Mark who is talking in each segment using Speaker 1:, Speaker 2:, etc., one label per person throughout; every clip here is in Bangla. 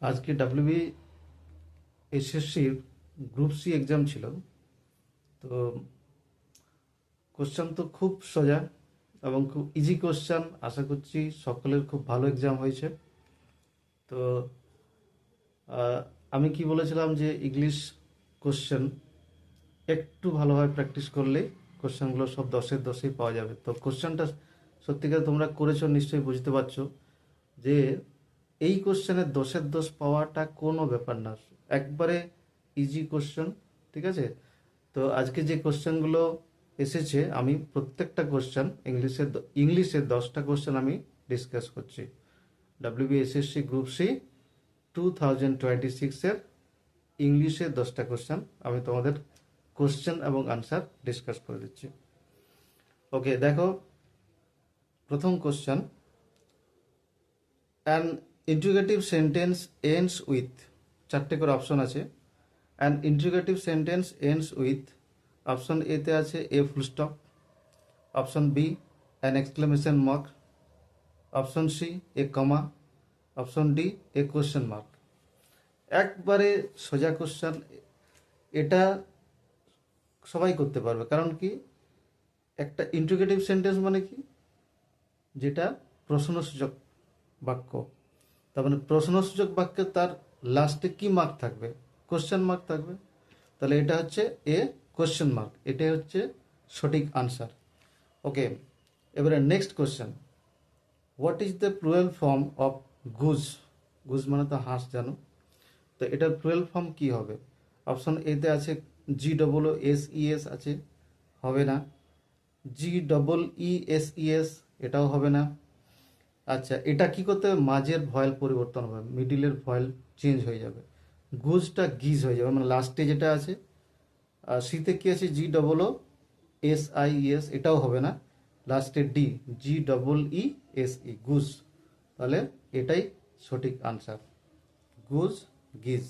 Speaker 1: আজকে ডাব্লিউবি এসএসসির গ্রুপ সি এক্সাম ছিল। তো কোশ্চেন তো খুব সোজা এবং খুব ইজি কোশ্চেন। আশা করছি সকলের খুব ভালো এক্সাম হয়েছে। তো আমি কি বলেছিলাম যে ইংলিশ কোশ্চেন একটু ভালোভাবে প্র্যাকটিস করলেই কোশ্চেনগুলো সব 10-এর 10ই পাওয়া যাবে। তো কোশ্চেনটা সত্যিকার তোমরা করেছো, নিশ্চয়ই বুঝতে পারছো যে এই কোশ্চেনের 10-এর 10 পাওয়াটা কোনো ব্যাপার না, একবারে ইজি কোশ্চেন। ঠিক আছে? তো আজকে যে কোশ্চেনগুলো এসেছে, আমি প্রত্যেকটা কোশ্চেন ইংলিশের 10টা কোশ্চেন আমি ডিসকাস করছি। ডাব্লিউবিএসএসসি গ্রুপ সি 2026-এর ইংলিশের 10টা কোশ্চেন আমি তোমাদের কোশ্চেন এবং আনসার ডিসকাস করে দিচ্ছি। ওকে, দেখো প্রথম question, an integrative sentence ends with, চারটে করে অপশন আছে। An integrative sentence ends with, option এতে আছে a full stop, option B an exclamation mark, option C a comma, option D a question mark. একবারে সোজা কোশ্চেন, এটা সবাই করতে পারবে। কারণ কি, একটা ইন্টিগ্রেটিভ সেন্টেন্স মানে কি, যেটা প্রশ্নসূচক বাক্য। তার মানে প্রশ্নসূচক বাক্যে তার লাস্টে কি মার্ক থাকবে? কোশ্চেন মার্ক থাকবে। তাহলে এটা হচ্ছে এ কোশ্চেন মার্ক, এটাই হচ্ছে সঠিক আনসার। ওকে, এবারে next question, what is the plural form of goose? Goose মানে তো হাঁস, জানো। তো এটার প্লুরাল ফর্ম কি হবে? অপশন এতে আছে GEES আছে, হবে না। GEES, এটাও হবে না। আচ্ছা, এটা কি করতে হবে? মাঝের ভয়েল পরিবর্তন হবে, মিডিলের ভয়েল চেঞ্জ হয়ে যাবে, গুজটা গিজ হয়ে যাবে। মানে লাস্টে যেটা আছে, আর সিতে কি আছে? GEES, এটাও হবে না। লাস্টে GEESE, গুজ। তাহলে এটাই সঠিক আনসার, গুজ গিজ।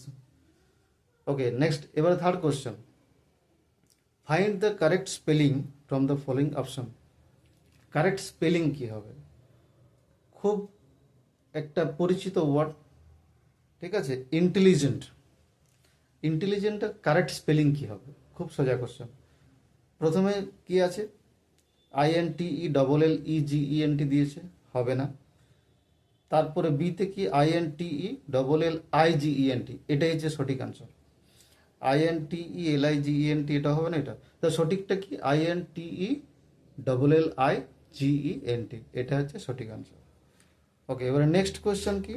Speaker 1: ওকে, নেক্সট, এবারে third question, find the correct spelling from the following option. Correct spelling কি হবে? খুব একটা পরিচিত ওয়ার্ড, ঠিক আছে, ইন্টেলিজেন্ট। ইন্টেলিজেন্টের কারেক্ট স্পেলিং কি হবে? খুব সোজা কোশ্চেন। প্রথমে কি আছে? INTELLEGENT দিয়েছে, হবে না। তারপরে বিতে কি? INTELLIGENT, এটাই হচ্ছে সঠিক আনসার। INTELLIGENT, এটা হবে না। এটা তো সঠিকটা কি? INTELLIGENT, এটা হচ্ছে সঠিক আনসার। ওকে, এবারে নেক্সট কোয়েশ্চেন কি,